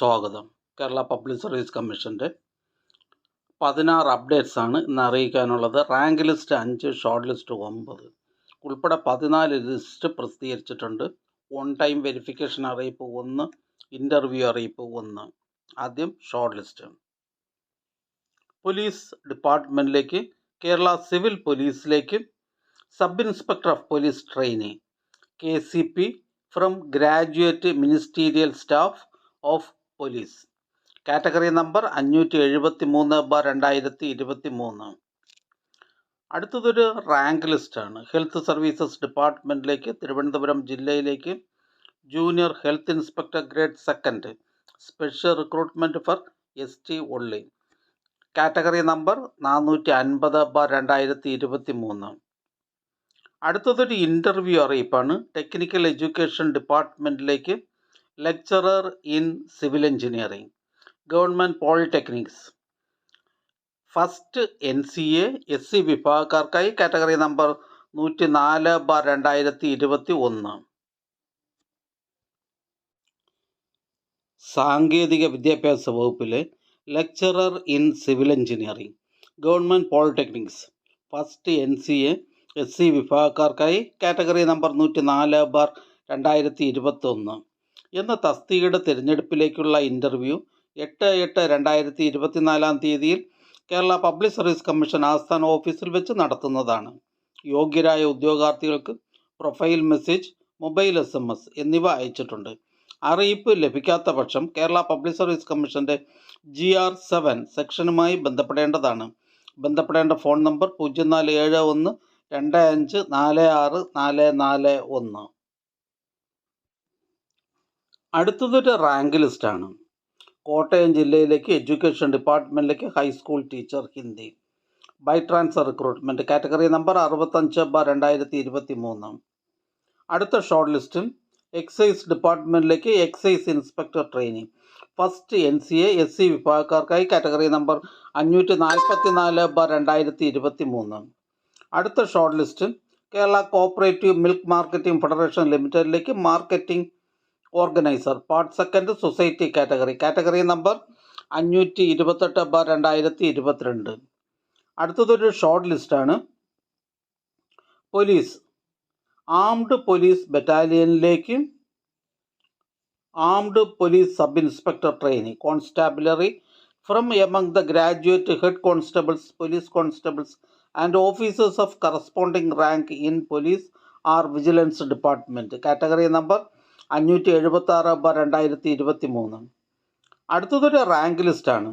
സ്വാഗതം. Kerala public service കമ്മീഷൻ്റെ 16 updates ആണ് ഇന്ന് അറിയിക്കാനുള്ളത്. റാങ്ക് ലിസ്റ്റ് 5, ഷോർട്ട് ലിസ്റ്റ് 9 ഉൾപ്പെടെ 14 ലിസ്റ്റ് പ്രസിദ്ധീകരിച്ചിട്ടുണ്ട്. ഓൺ ടൈം വെരിഫിക്കേഷൻ അറിയിപ്പ് 1, ഇൻ്റർവ്യൂ അറിയിപ്പ് 1. ആദ്യം ഷോർട്ട് ലിസ്റ്റ്. പോലീസ് ഡിപ്പാർട്ട്മെൻറ്റിലേക്ക്, കേരള സിവിൽ പോലീസിലേക്ക് sub inspector of police trainee KCP from graduate ministerial staff of police. Category number 573/2023. അടുത്തതൊരു റാങ്ക് ലിസ്റ്റാണ്. ഹെൽത്ത് സർവീസസ് ഡിപ്പാർട്ട്മെൻറ്റിലേക്ക്, തിരുവനന്തപുരം ജില്ലയിലേക്ക് junior health inspector grade 2 special recruitment for ST only. Category number 450/2023. അടുത്തതൊരു interview അറിയിപ്പാണ്. Technical education ഡിപ്പാർട്ട്മെൻറ്റിലേക്ക് lecturer in civil engineering, government polytechnics. First NCA SC വിഭാഗക്കാർക്കായി category number 104/2021. സാങ്കേതിക വിദ്യാഭ്യാസ വകുപ്പിലെ lecturer in civil engineering, government polytechnics. First NCA SC വിഭാഗക്കാർക്കായി category number 104/2021 എന്ന തസ്തികയുടെ തിരഞ്ഞെടുപ്പിലേക്കുള്ള interview 8/8/2024 Kerala public service commission ആസ്ഥാന ഓഫീസിൽ വെച്ച് നടത്തുന്നതാണ്. യോഗ്യരായ ഉദ്യോഗാർത്ഥികൾക്ക് പ്രൊഫൈൽ മെസ്സേജ്, മൊബൈൽ SMS എന്നിവ അയച്ചിട്ടുണ്ട്. അറിയിപ്പ് ലഭിക്കാത്ത പക്ഷം കേരള പബ്ലിക് സർവീസ് കമ്മീഷൻ്റെ GR7 സെക്ഷനുമായി ബന്ധപ്പെടേണ്ടതാണ്. ബന്ധപ്പെടേണ്ട ഫോൺ നമ്പർ 047125464441. അടുത്തതൊരു റാങ്ക് ലിസ്റ്റാണ്. കോട്ടയം ജില്ലയിലേക്ക് എഡ്യൂക്കേഷൻ ഡിപ്പാർട്ട്മെൻറ്റിലേക്ക് high school teacher Hindi by transfer recruitment. Category number 65/2023. അടുത്ത ഷോർട്ട് ലിസ്റ്റ് എക്സൈസ് ഡിപ്പാർട്ട്മെൻറ്റിലേക്ക് excise inspector training. First NCA SC വിഭാഗക്കാർക്കായി കാറ്റഗറി നമ്പർ 544/2023. അടുത്ത short list Kerala cooperative milk marketing federation ലിമിറ്റഡിലേക്ക് marketing organiser part 2 society category number 528/2022. അടുത്തതൊരു short ലിസ്റ്റാണ്. Police armed police ബറ്റാലിയനിലേക്ക് armed police sub inspector trainee constabulary from among the graduate head constables, police constables and officers of corresponding rank in police or vigilance department. Category number 576/2023. അടുത്തതൊരു rank ലിസ്റ്റാണ്.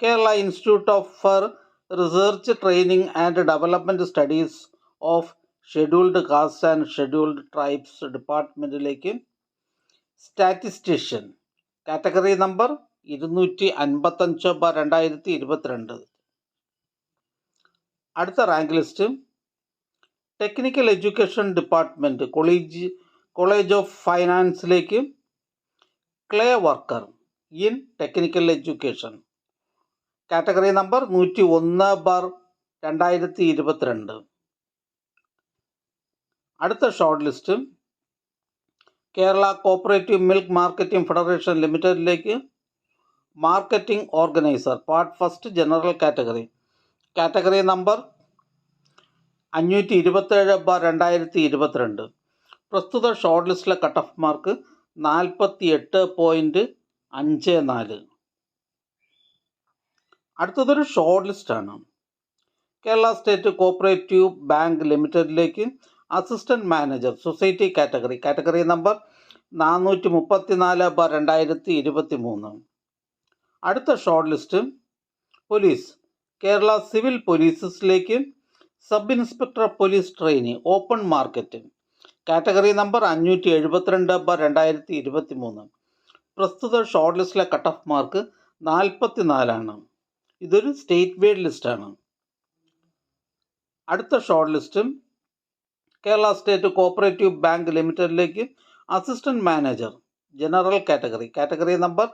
Kerala institute for research training and development studies of scheduled caste and scheduled tribes ഡിപ്പാർട്ട്മെൻറ്റിലേക്ക് statistician. Category number 255/2022. അടുത്ത rank list technical education department college of ഫൈനാൻസിലേക്ക് clay worker in technical education. Category number 101/2022. അടുത്ത short list Kerala cooperative milk marketing federation ലിമിറ്റഡിലേക്ക് marketing organiser part 1 general category number 527/2022. പ്രസ്തുത short ലിസ്റ്റിലെ cut off mark 48.54. അടുത്തതൊരു short ലിസ്റ്റാണ്. Kerala state cooperative bank ലിമിറ്റഡിലേക്ക് assistant manager society category number 434/2023. അടുത്ത short list police Kerala civil പോലീസസിലേക്ക് sub inspector police trainee open market. Category number 572/2023. പ്രസ്തുത short ലിസ്റ്റിലെ cut off mark 44. ഇതൊരു സ്റ്റേറ്റ് വൈഡ് ലിസ്റ്റാണ്. അടുത്ത short list Kerala state cooperative bank ലിമിറ്റഡിലേക്ക് assistant manager general category number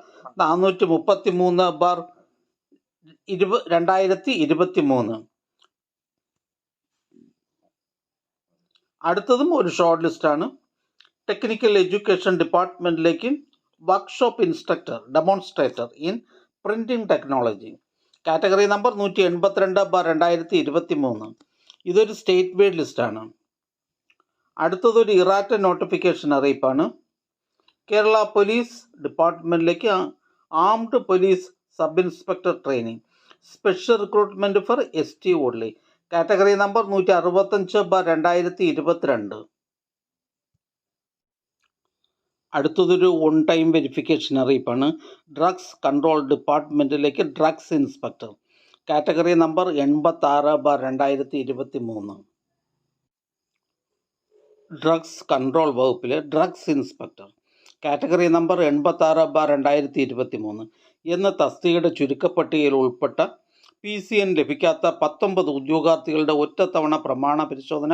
433/2023. അടുത്തതും ഒരു ഷോർട്ട് ലിസ്റ്റാണ്. ടെക്നിക്കൽ എഡ്യൂക്കേഷൻ ഡിപ്പാർട്ട്മെൻറ്റിലേക്ക് workshop instructor demonstrator in printing technology. Category number 182/2023. ഇതൊരു സ്റ്റേറ്റ് വൈഡ് ലിസ്റ്റാണ്. അടുത്തതൊരു ഇറാറ്റ നോട്ടിഫിക്കേഷൻ അറിയിപ്പാണ്. കേരള പോലീസ് ഡിപ്പാർട്ട്മെൻറ്റിലേക്ക് armed police sub inspector training special recruitment for ST only. Category number 165/2022. അടുത്തതൊരു ഓൺ ടൈം വെരിഫിക്കേഷൻ അറിയിപ്പാണ്. Drugs control ഡിപ്പാർട്ട്മെൻറ്റിലേക്ക് drugs inspector. Category number 86/2023. Drugs control വകുപ്പിലെ drugs inspector. Category number 86/2023 എന്ന തസ്തികയുടെ ചുരുക്കപ്പട്ടികയിൽ ഉൾപ്പെട്ട PCN ലഭിക്കാത്ത 19 ഉദ്യോഗാർത്ഥികളുടെ ഒറ്റത്തവണ പ്രമാണ പരിശോധന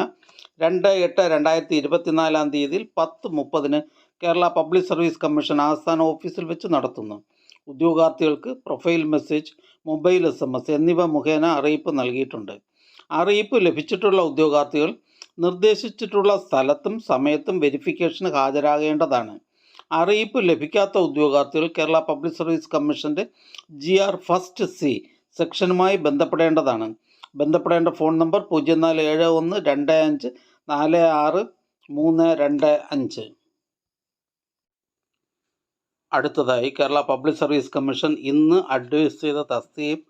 2/8/2024 10:30 കേരള പബ്ലിക് സർവീസ് കമ്മീഷൻ ആസ്ഥാന ഓഫീസിൽ വെച്ച് നടത്തുന്നു. ഉദ്യോഗാർത്ഥികൾക്ക് പ്രൊഫൈൽ മെസ്സേജ്, മൊബൈൽ SMS എന്നിവ മുഖേന അറിയിപ്പ് നൽകിയിട്ടുണ്ട്. അറിയിപ്പ് ലഭിച്ചിട്ടുള്ള ഉദ്യോഗാർത്ഥികൾ നിർദ്ദേശിച്ചിട്ടുള്ള സ്ഥലത്തും സമയത്തും വെരിഫിക്കേഷന് ഹാജരാകേണ്ടതാണ്. അറിയിപ്പ് ലഭിക്കാത്ത ഉദ്യോഗാർത്ഥികൾ കേരള പബ്ലിക് സർവീസ് കമ്മീഷൻ്റെ GR ഫസ്റ്റ് C സെക്ഷനുമായി ബന്ധപ്പെടേണ്ടതാണ്. ബന്ധപ്പെടേണ്ട ഫോൺ നമ്പർ 04712546 അടുത്തതായി കേരള പബ്ലിക് സർവീസ് കമ്മീഷൻ ഇന്ന് അഡ്വൈസ് ചെയ്ത തസ്തികയും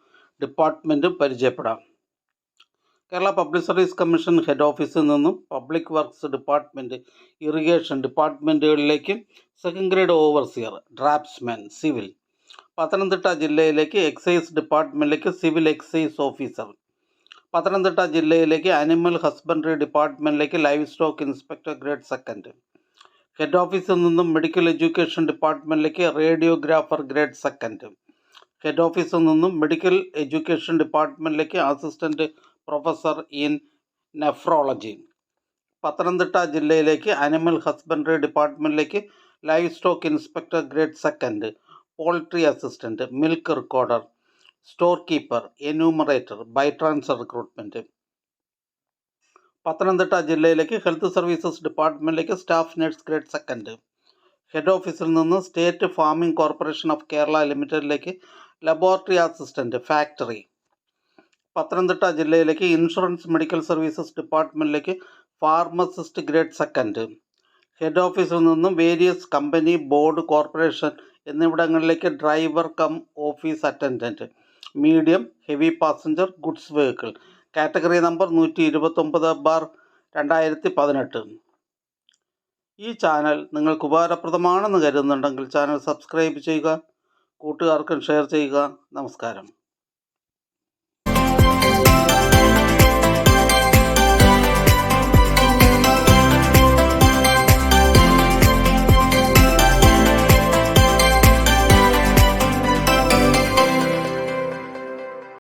ഡിപ്പാർട്ട്മെൻറ്റും പരിചയപ്പെടാം. Kerala public service commission head ഓഫീസിൽ നിന്നും പബ്ലിക് വർക്ക്സ് ഡിപ്പാർട്ട്മെൻറ്റ്, ഇറിഗേഷൻ ഡിപ്പാർട്ട്മെൻറ്റുകളിലേക്ക് second grade overseer, draftsman, civil. Pathanamthitta ജില്ലയിലേക്ക് എക്സൈസ് ഡിപ്പാർട്ട്മെൻറ്റിലേക്ക് സിവിൽ എക്സൈസ് ഓഫീസർ. പത്തനംതിട്ട ജില്ലയിലേക്ക് ആനിമൽ ഹസ്ബൻഡറി ഡിപ്പാർട്ട്മെൻറ്റിലേക്ക് livestock inspector grade second. Head ഓഫീസിൽ നിന്നും മെഡിക്കൽ എഡ്യൂക്കേഷൻ ഡിപ്പാർട്ട്മെൻറ്റിലേക്ക് റേഡിയോഗ്രാഫർ ഗ്രേഡ് സെക്കൻഡ്. ഹെഡ് ഓഫീസിൽ നിന്നും മെഡിക്കൽ എഡ്യൂക്കേഷൻ ഡിപ്പാർട്ട്മെൻറ്റിലേക്ക് assistant professor in nephrology. Pathanamthitta ജില്ലയിലേക്ക് ആനിമൽ ഹസ്ബൻഡറി ഡിപ്പാർട്ട്മെൻറ്റിലേക്ക് livestock inspector grade second, poultry assistant, milk recorder, store keeper, enumerator, by transfer recruitment. Pathanamthitta ജില്ലയിലേക്ക് health services ഡിപ്പാർട്ട്മെൻറ്റിലേക്ക് staff nurse grade second. Head ഓഫീസിൽ നിന്ന് state farming corporation of Kerala ലിമിറ്റഡിലേക്ക് laboratory assistant, factory. Pathanamthitta ജില്ലയിലേക്ക് insurance medical services ഡിപ്പാർട്ട്മെൻറ്റിലേക്ക് pharmacist grade second. Head ഓഫീസിൽ നിന്നും various company, board, corporation എന്നിവിടങ്ങളിലേക്ക് driver cum office attendant, medium, heavy passenger goods vehicle. Category number 129/2018. ഈ channel നിങ്ങൾക്ക് ഉപകാരപ്രദമാണെന്ന് കരുതുന്നുണ്ടെങ്കിൽ ചാനൽ സബ്സ്ക്രൈബ് ചെയ്യുക, കൂട്ടുകാർക്കും ഷെയർ ചെയ്യുക. നമസ്കാരം.